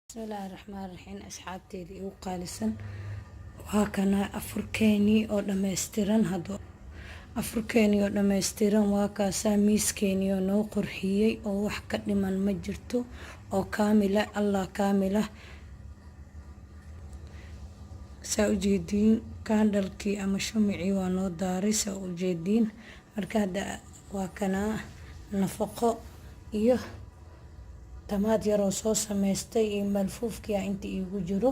بسم الله الرحمن الرحيم أصحابتي ugu qaalisan waa kana afurkeeni oo dhameystiran waa kaasa miiskeeni oo noo qurxiyay oo wax ka dhiman ma jirto oo kaamila Allah kaamila saa u jeediin kaandhalkii ama shumicii waa noo daaray saa u jeediin marka hadda waa kana nafaqo iyo tamaad yar oo soo sameystay iyo malfuufkii inta iigu jiro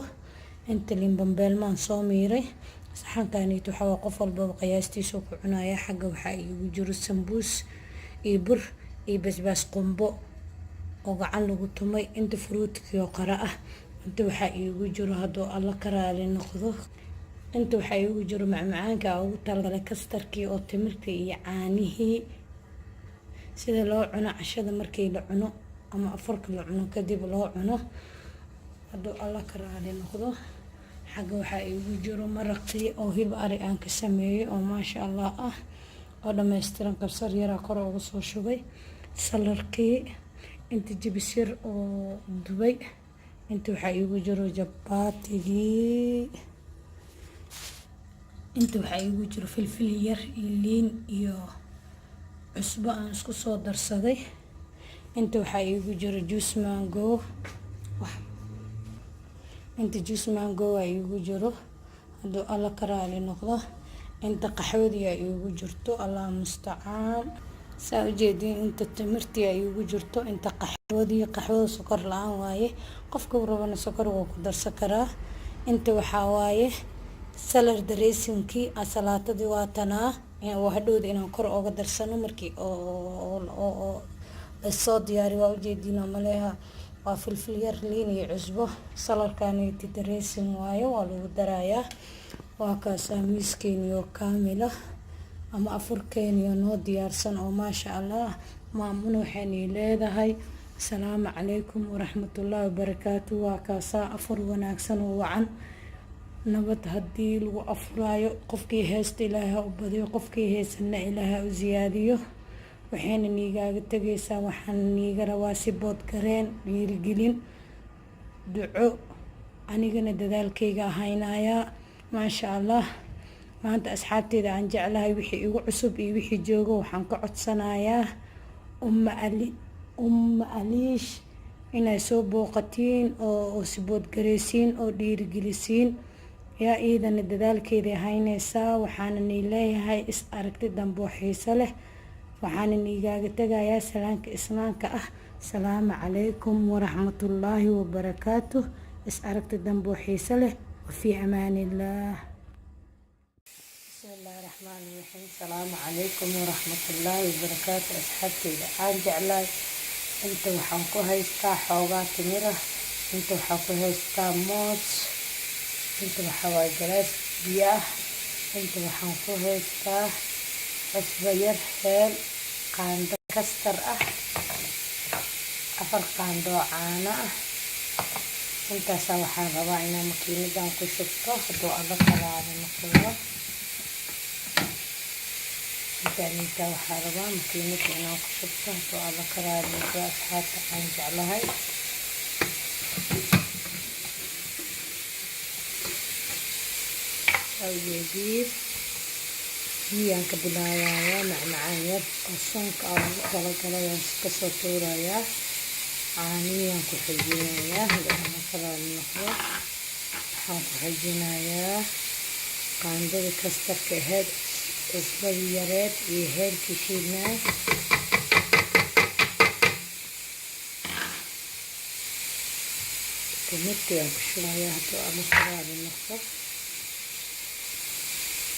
inta liinbambeelmaan soo miiray saxankaaniit waxaa qof walba qiyaastiisa ku cunaya xagga waxaa iigu jiro sambuus iyo bur iyo basbaas qumbo oo gacan lagu tumay inta fruutkii oo qara ah inta waxaa iigu jiro hadduu alla ka raali noqdo inta waxaa iigu jiro macmacaanka ugu talagalay kastarkii oo timirtii iyo caanihii sida loo cuno cashada markii la cuno ama afarka la cuno kadib loo cuno hadduu alla ka raali noqdo xagga waxaa iigu jiro maraqii oo hilib ari aan ka sameeyay oo maasha Allah ah oo dhameystiran kabsar yaraa kor uga soo shubay salarkii inta jibis yar oo dubay inta waxaa iigu jiro jabaatigii inta waxaa iigu jiro filfil yar iyo liin iyo cusbo aan isku soo darsaday inta waxaa iigu jiro juice mango inta juice mango waa iigu jiro hadduu alla ka raali noqdo inta qaxwadii aa iigu jirto Allah mustacaan saa u jeediin inta timirtii aa iigu jirto inta qaxwada sokor la-aan waaye qofka rabana sokor wuu ku darsan karaa inta waxaa waaye salad dressingkii asalaatadii waa tanaa oo hadhowda inaan kor uga darsano markii oo soo diyaari waa u jeediin maleeha waa filfil yar liin iyo cusbo saladkaani dressing waaye waa lagu darayaa waa kaasa miiskeeni oo kaamila ama afurkeeni oo noo diyaarsan oo maasha Allah maamuna waxay leedahay assalaamu calaykum waraxmatullaahi wabarakaatu waa kaasa afur wanaagsan oo wacan nabad haddii lagu afuraayo qofkii heesta ilaaha u badiyo qofkii heesana ilaaha u ziyaadiyo waxayna niigaaga tagaysaa waxaan niiga rabaa si bood gareen dhiirigelin duco anigana dadaalkayga ahaynayaa maasha Allah maanta asxaabteyda aan jeclahay wixii igu cusub iyo wixii joogo waxaan ka codsanayaa umma aliish inay soo booqatiin oo si bood gareysiin oo dhiirigelisiin yaa iidana dadaalkeeda ahaynaysaa waxaana nii leeyahay is aragti dambe oo xiiso leh waxaana niigaaga tagayaa salaanka islaamka ah salaamu calaykum waraxmatullaahi wabarakaatu is aragti dambe oo xiiso leh wafii amaanillaah bismillaahi raxmaani raxiim salaamu calaykum waraxmatullaahi wabarakaatu asxaabteyda aan jeclahay inta waxaan ku haystaa xoogaa timira inta waxaan ku haystaa moos inta waxaa waaye galaas biyo ah inta waxaan ku haystaa cusbo yar heel qaando kastar ah 4 qaando caano ah intaasaa waxaan rabaa inaan makiinadan ku shubto hadduu alla kalaada noqdo inta waxaan rabaa makiinada inaan ku shubto hadduu alla kalaada noqdo asxaabta aan jeclahay awgeediid biyaan ka bilaabayaa macmacaan yar oo sonka ugu talagalay aan ka soo tuurayaa caaniyaan ku xijinayaa hadana kala noqdo waxaan ku xijinayaa qaandada kastarka ahayd cusbadii yareed iyo heelkii shiidnaa timirtii aan ku shubayaa hadduu alla kala noqdo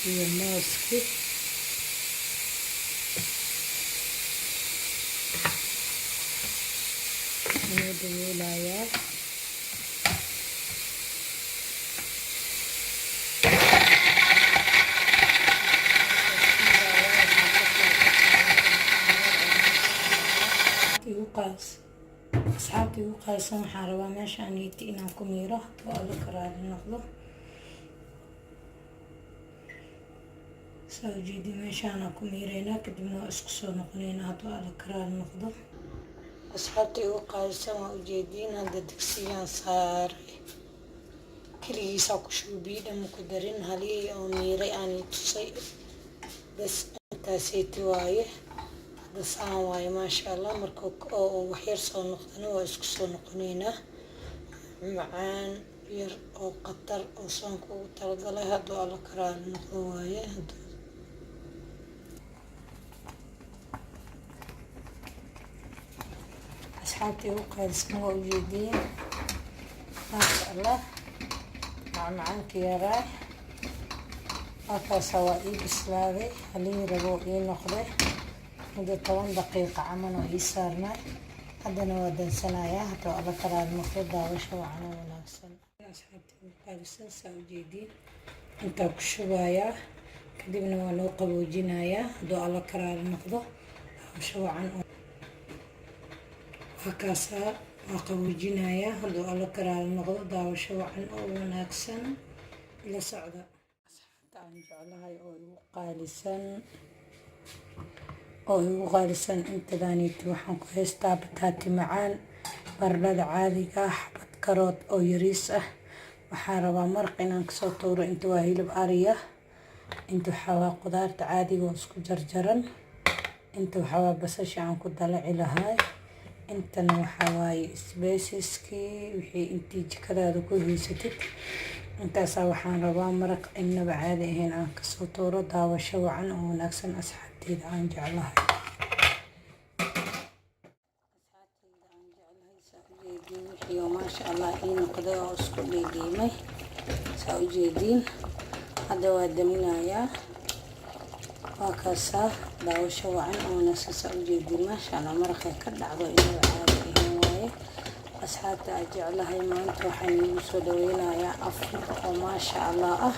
iyo mooski inuu daboolayaa asxaabtii ugu qaalisan waxaan rabaa meeshaan inaan ku miiro oo alla ka raali noqdo soo jeedi meeshaan ku miireynaa kadibna isku soo noqoneynaa hadduu alla ka raali noqdo asxaabtii ugu qaalisan waa ujeediin. Hadda digsigaan saaray, keligiisaa ku shuubiyi dhama ku darin, halihii oo miiray aan tusay bas intaaseeti waaye. hadda saan waaye maasha allah. marka oo waxyar soo noqdana waa isku soo noqonaynaa. macaan yar oo qatar oo soonka ugu talagalay hadduu alla karaali noqdo waaye. asxaabtii ugu qaalisan waa ujeediin maasha allah. macmacaanka yaraa halkaasa waa ii bislaaday, halihii rabo ii noqday. muddo 10 daqiiqa camal oo ii saarnay. haddana waa dansanayaa hadduu alla karaali noqdo. daawasho wacan oo wanaagsan. asxaabtii ugu qaalisan saa ujeediin intaa ku shubayaa, kadibna waa loo qaboojinayaa hadduu alla karaali noqdo. daawasho wacan halkaasaa waa qaboojinayaa hadduu alla karaali noqdo. daawasho wacan oo wanaagsan ila socda. asxaabta aan jeclahay oo igu qaalisan intadaaniiti waxaan ku haystaa bataati macaan, baradhada caadiga ah, xabad karood oo yariis ah. waxaan rabaa maraq inaan kasoo tuuro. inta waa hilib ariya, inta waxaa waa qudaarta caadiga oo isku jarjaran, inta waxaa waa basasha aan ku dalaci lahay, intana waxaa waaye isbeesiskii wixii intii jikadaada ku haysatid. intaasaa waxaan rabaa maraq inaba caadi ahayn aan kasoo tuuro. daawasho wacan oo wanaagsan asxaabteyda aan jeclahay. saa ujeediin wixii oo maasha allah ii noqday oo isku dhiidhiimay. saa ujeediin hadda waa daminayaa. waa kaasaa daawasho wacan oo wanaagsan. saa ujeediin maasha allah maraqay ka dhacdo inaba caadi ahayn waaye. asxaabta aan jeclahay maanta waxaan iigu soo dhaweynayaa afur oo maasha allah ah.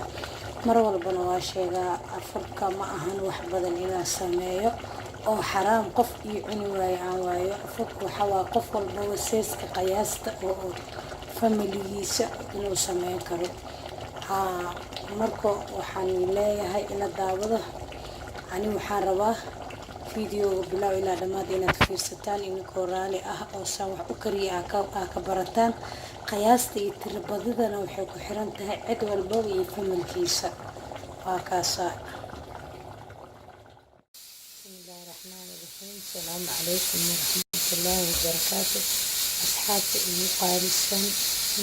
mar walbana waa sheegaa afurka ma ahan wax badan inaan sameeyo oo xaraam qof ii cuni waayo aan waayo. afurka waxaa waa qof walbaba seeska qiyaasta oo familigiisa inuu sameyn karo. marka waxaan leeyahay ila daawada. ani waxaan rabaa fideoga bilaaw ilaa dhammaad inaad fiirsataan inkoo raali ah oo saan wax u kariya aa ka barataan. qiyaasta iyo tirabadidana waxay ku xiran tahay cid walbaba iyo familkiisa. waa kaasaa. bismillaahi raxmaani raxiim. asalaamu calaykum waraxmatullaahi wabarakaatu. asxaabta igu qaalisan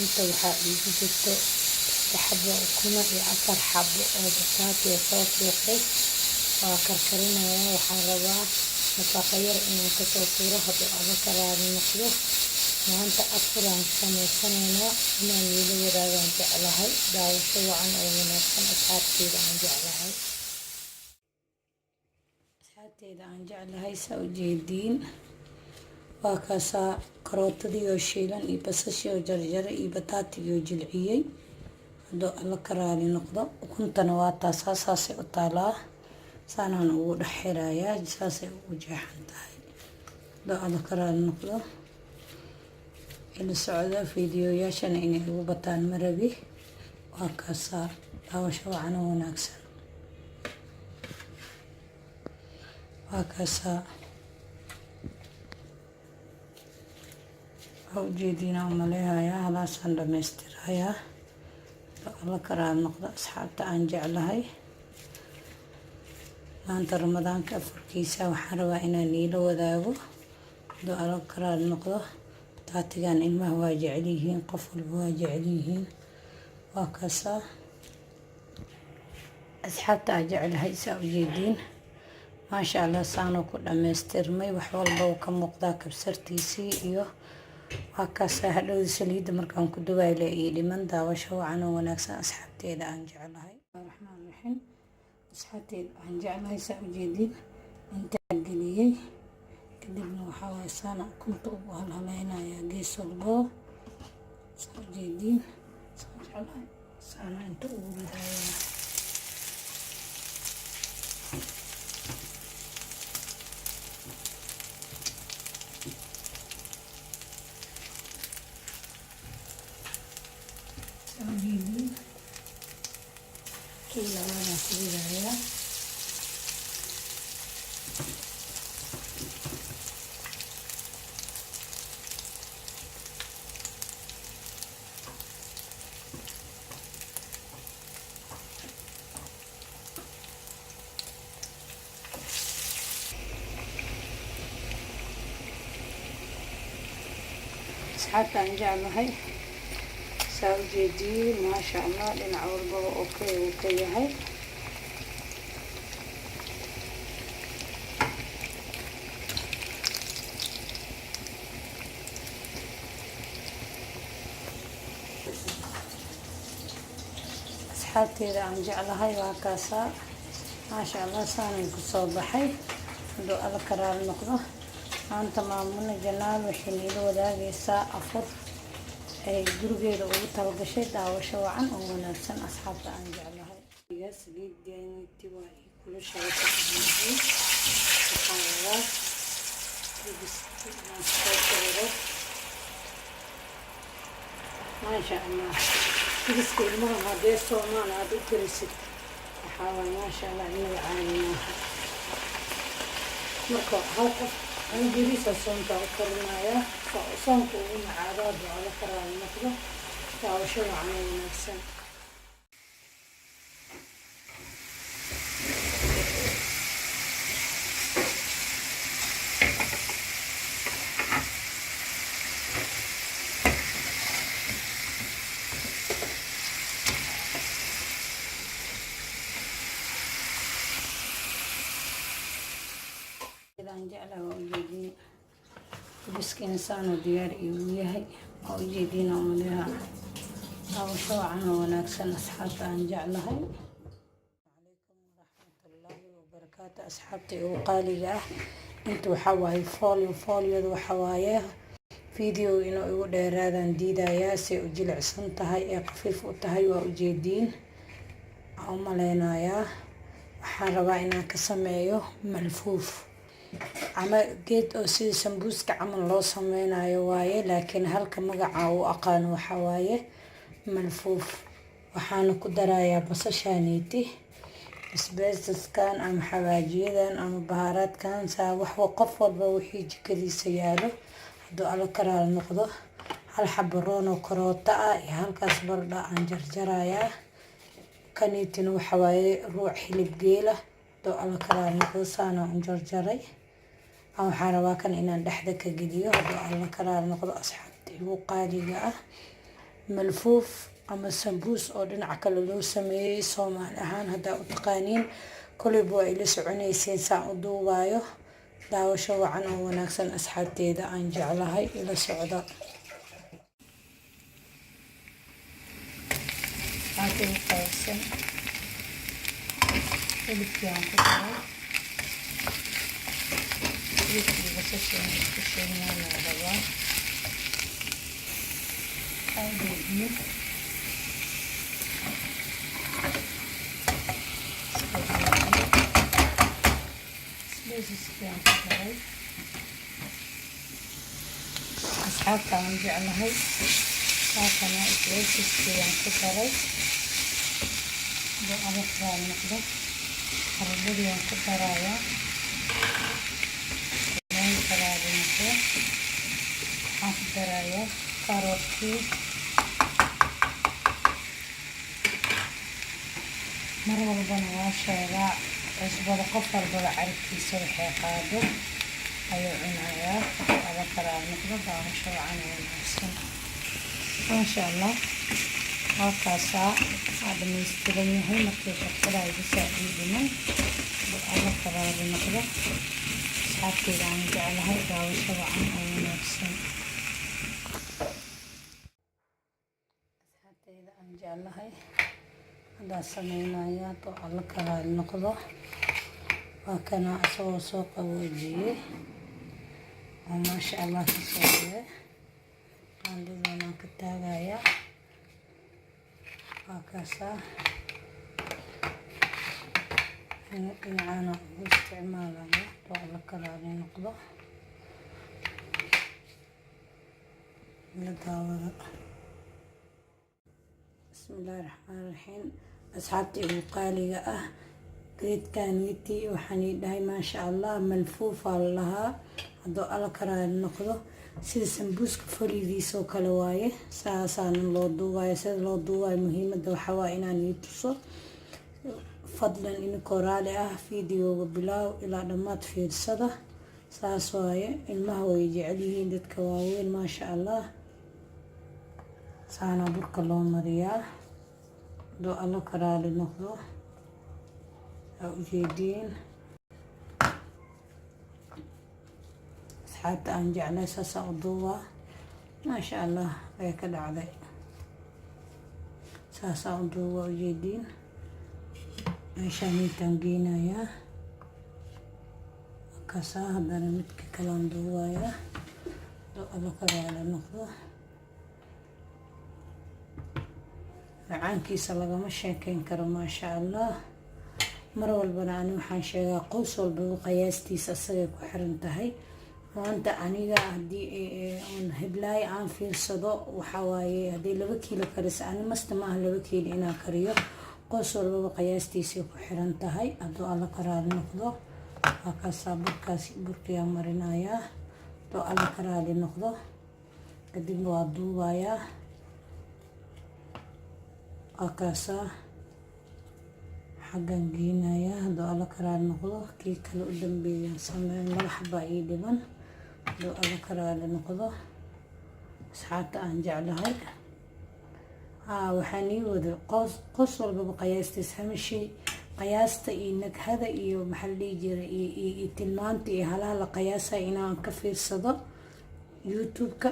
inta waxaa iigu jirto 3 xabo ukuma iyo 4 xabo oo bataati soo fiiqay. waa karkarinayaa. waxaan rabaa nafaqo yar inaan kasoo tuuro hadduu alla karaali noqdo. maanta afuraan sameysanaynaa inaan niila wadaagaan jeclahay. daawasho wacan oo wanaagsan asxaabteyda aan jeclahay. asxaabteyda aan jeclahay saa ujeediin waa kaasaa karootadii oo shiilan iyo basashii oo jarjaray iyo bataatigii oo jilciyey hadduu alla karaali noqdo. ukuntana waa taasaa saasay u taalaa. saanaan ugu dhex xirayaa saasay ugu jeexan tahay hadduu alla karaali noqdo. ila socda fiidiyoyaashana inay ugu bataan marabi. waa kaasaa daawasho wacan oo wanaagsan. waa kaasaa waa ujeediina umaleehayaa. halaasaan dhamaystirayaa hadduu alla karaali noqdo. asxaabta aan jeclahay maanta ramadaanka afurkiisa waxaan rabaa inaan niila wadaago hadduu alla karaali noqdo. bataatigan ilmaha waa jecel yihiin, qof walba waa jecel yihiin. waa kaasaa asxaabta aan jeclahay saa ujeediin maasha allah saanoo ku dhamaystirmay. wax walba uu ka muuqdaa kabsartiisii iyo waa kaasaa. hadhowda saliidda markaan ku dubaay le ii dhiman. daawasho wacan oo wanaagsan asxaabteeda aan jeclahay. raxmaan raxiim. asxaabteeda aan jeclahay saa ujeediin intaan geliyey. kadibna waxaa waaye saana ukunta ugu halhaleynayaa gees walbo. saa ujeediin saa jeclahay saana inta ugu ridayaa. saa ujeediin kii labaadaan ku ridayaa. asxaabta aan jeclahay saa u jeediin maasha allah dhinac walbaba okay uu ka yahay. asxaabteeda aan jeclahay waa kaasaa maasha allah saanay ku soo baxay. hadduu alla karaal noqdo maanta maamuna janaal waxay niila wadaagaysaa afur ay gurigeeda ugu talgashay daawasho wacan oo wanaagsan. asxaabta aan jeclahay saliideeniti waa ii kulushahay waxaa lagaa maasha allah dibiska ilmaha haddee soomaan aada u karisid waxaa waay maasha allah inaga caawinaaha. marka hal qof anigiriisa soonka u karinayaa soonka ugu macaado hadduu alla karaal noqdo daawasho wacan oo wanaagsan. jeclaa waa ujeediin dibiska insaanoo diyaar igu yahay waa ujeediin umaleha daawasho wacan oo wanaagsan. asxaabta aan jeclahay calaykum waraxmatullaahi wabarakaatu. asxaabta ugu qaaliga ah inta waxaa waaye fooliyada waxaa waaye video inuu igu dheeraadaan diidayaa say u jilicsan tahay ee khafiif u tahay waa ujeediin waxaan u maleynayaa. waxaan rabaa inaan ka sameeyo malfuuf ama geed oo sida sambuuska camal loo sameynayo waaye, laakiin halka magaca uu aqaano waxaa waaye malfuuf. waxaana ku darayaa basashaaniiti isbeesaskan ama xawaajiyadan ama bahaaraadkan saa waxba qof walba wixii jikadiisa yaalo hadduu alla karaal noqdo. hal xabo roon oo karoota ah iyo halkaas bardha aan jarjarayaa. kaniitina waxaa waaye ruuc hilib geela hadduu alla karaal noqdo saana aan jarjaray. waxaan rabaa kan inaan dhexda ka geliyo hadduu alla karaal noqdo. asxaabta igu qaaliga ah malfuuf ama sambuus oo dhinac kale loo sameeyey soomaali ahaan haddaa u taqaaniin koleyba waa ila soconayseen saan u duubaayo. daawasho wacan oo wanaagsan asxaabteeda aan jeclahay ila socda. waxaa ugu qaybsan hilibkii aan ku daray hilibkii basashaan isku sheegnaa la rabaa adeegiyo isbeesiskii aan ku daray. asxaabta aan jeclahay saakana isbeesiskii aan ku daray hadduu alla karaal noqdo. qaradadii aan ku darayaa waxaan ku darayaa karoodkii mar walbana waa sheegaa cusbada qof walbaba carabkiisa waxay qaado ayuu cunayaa alla karaal noqdo. daawasho wacan oo wanaagsan maasha allah. halkaasaa aa dhamaystiran yahay markii shaqada iga saaciidinay hadduu alla karaal noqdo. asxaabteeda aan jeclahay daawasho wacan oo wanaagsan. asxaabteeda aan jeclahay haddaan sameynaya hadduu alla karaal noqdo. waa kana asagoo soo qaboojiyey oo maasha allah ka sooye qaandadoonaan ka taagayaa. waa kaasaa dhinacaana ugu isticmaalaya hadduu alla karaal noqdo. la daawada. bismillaahi raxmaani raxiim. asxaabta igu qaaliga ah geedkaniti waxaan ii dhahay maasha allah malfuufaa la lahaa hadduu alla karaal noqdo. sida sambuuska folidiisoo kale waaye saasaana loo duubayo. sida loo duubayo muhiimadda waxaa waaye inaan ii tuso. fadlan inkoo raali ah videoga bilaaw ilaa dhammaad fiirsada. saas waaye ilmaha way jecel yihiin dadka waaweyn maasha allah saana burka loo mariyaa haduu alla ka raali noqdo aa ujeediin asxaabta aan jeclay saasa u duubaa maasha allah way ka dhacday saasa u duubaa ujeediin meeshaan intaan geynayaa kaasa haddana midka kalaan duubayaa haduu alla ka raali noqdo macaankiisa lagama sheekeyn karo maasha allah mar walbana ani waxaan sheegaa qoys walbaba qiyaastiisa asagay ku xiran tahay maanta aniga haddii on heblaay aan fiirsado waxaa waaye haddii 2 kiilo karis ani masta maaha 2 kiilo inaan kariyo qoys walbaba qiyaastiisay ku xiran tahay hadduu alla ka raali noqdo waa kaasaa burkiyaa marinayaa hadduu alla ka raali noqdo kadibna waa duubayaa waa kaasaa xaggan geynayaa hadduu alla ka raali noqdo kii kale u dambeeyaan sameyn 2 xabaa ii dhiban hadduu alla ka raali noqdo asxaabta aan jeclahay waxaan ii wada qoys walbaba qiyaastiis hamishay qiyaasta iyo naghada iyo maxaa la dhihi jiray iyo tilmaanta iyo halaha la qiyaasay inaan ka fiirsado youtube-ka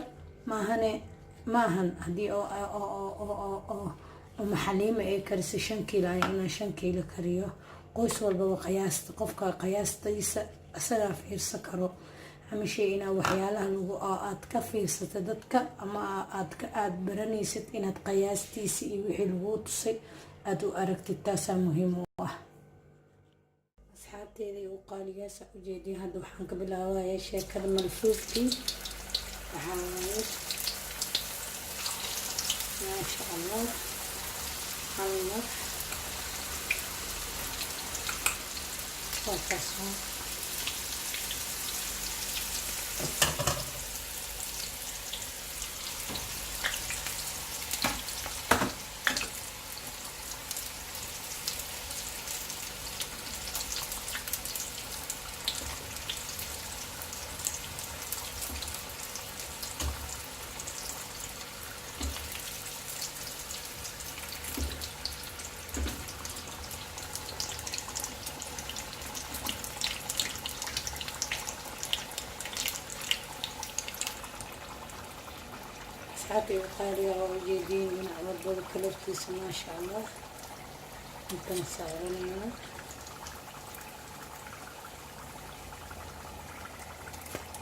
maahan haddii oo maxaliima ay karisay 5 kiilo inaan 5 kiilo kariyo qoys walbaba qiyaasta qofka qiyaastiisa asagaa fiirsan karo hamishay inaa waxyaalaha lagu aad ka fiirsato dadka ama aad baranaysid inaad qiyaastiisa iyo wixii lagu tusay aad u aragtid taasaa muhiim u ah asxaabteeda u qaaligaasa ujeediya hadda waxaan ka bilaabayaa sheekada malfuufkii waxaa waaye maasha allah الله وكسر asxaabtay qaaliga oo ujeediin dhinac walbaba kalarkiisa maasha allah intaan saaranayna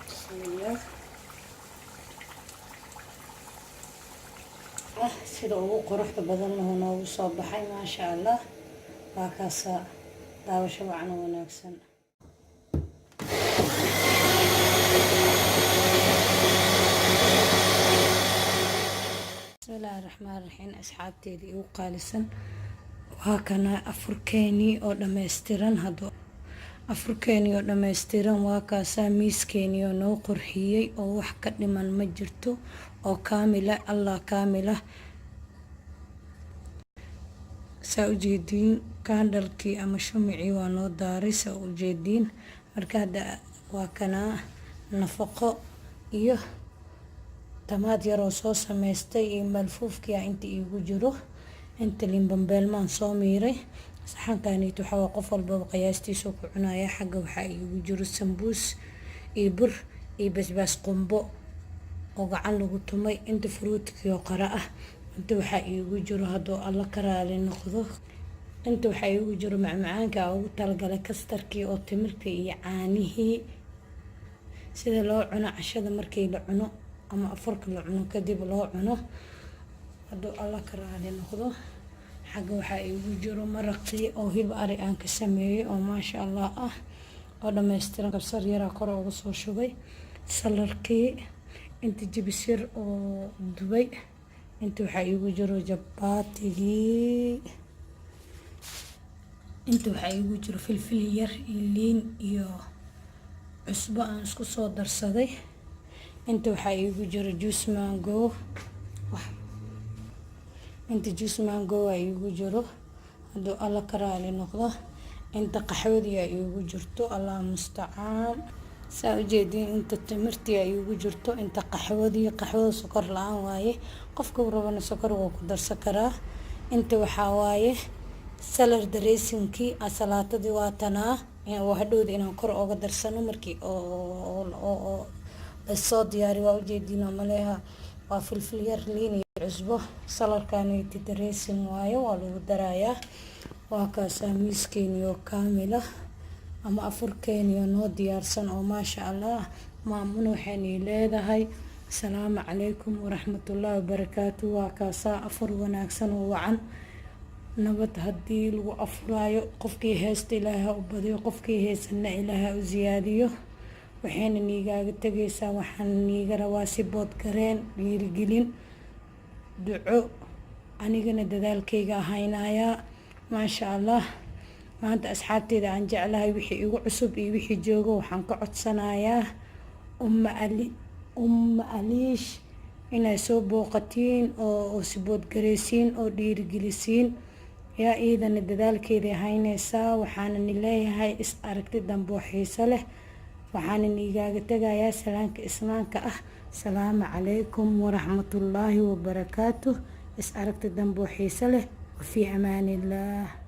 bismillah sida ugu quruxda badan lahu noogu soo baxay maasha allah waa kaasa daawasho wacan wanaagsan bismillahi raxmaan raxiim asxaabteedii ugu qaalisan waa kana afurkeenii oo dhammaystiran waa kaasaa miiskeenii oo noo qurxiyey oo wax ka dhiman ma jirto oo kaamila allah kaamila saa ujeediin kaandhalkii ama shumicii waa noo daaray saa ujeediin marka hadda waa kana nafaqo iyo tamaad yaroo soo samaystay iyo malfuufkii inta iigu jiro inta liinbambeelmaan soo miiray saxankaaniit waxaa qof walbaba qiyaastiisa ku cunaya xagga waxaa iigu jiro sambuus iyo bur iyo basbaas qumbo oo gacan lagu tumay inta fruutkii oo qara ah inta waxaa iigu jiro hadduu alla ka raali noqdo inta waxaa iigu jiro macmacaanka ugu talagalay kastarkii oo timirtii iyo caanihii sida loo cuno cashada markii la cuno ama afarka la cuno kadib loo cuno hadduu alla ka raali noqdo xagga waxaa iigu jiro maraqii oo hilib ari aan ka sameeyey oo maasha allah ah oo dhammaystiran kabsar yaraa kor uga soo shubay salarkii inta jibis yar oo dubay inta waxaa iigu jiro jabaatigii inta waxaa iigu jiro filfil yar iyo liin iyo cusbo aan isku soo darsaday inta waxaa iigu jiro juice mango inta juice mango waa iigu jiro hadduu alla ka raali noqdo inta qaxwadiyaa iigu jirto allah mustacaan saa ujeedin inta timirtii ay ugu jirto, inta qaxwadii, qaxwada sokor la-aan waaye, qofka rabana sokor wuu ku darsan karaa. inta waxaa waaye salad dressingkii, asalaatadii waa tanaa hadhowda inaan kor ooga darsano markii oo lasoo diyaariyo. waa ujeedin maleha waa filfil yar, liin iyo cusbo. saladkaaniti dressing waaye, waa lagu darayaa. waa kaasaa miiskeeni oo kaamila ama afurkeeni oo noo diyaarsan oo maasha allah. maamuna waxaanay leedahay asalaamu calaykum waraxmatullaahi wabarakaatu. waa kaasaa afur wanaagsan oo wacan, nabad haddii lagu afuraayo. qofkii heesta ilaaha u badiyo, qofkii heesana ilaaha u ziyaadiyo. waxayna niigaaga tegaysaa, waxaan niiga rabaa si boodgareen, dhiirigelin, duco, anigana dadaalkayga ahaynayaa maasha allah. maanta asxaabteeda aan jeclahay, wixii igu cusub iyo wixii joogo waxaan ka codsanayaa umma aliish inay soo booqatiin oo siboodgareysiin oo dhiirigelisiin. yaa iidana dadaalkeeda haynaysaa. waxaana ni leeyahay is aragti dambe oo xiiso leh. waxaana niigaaga tegayaa salaanka islaamka ah, salaamu calaykum waraxmatullaahi wabarakaatu. is aragti dambe oo xiiso leh. wafii amaanillaah.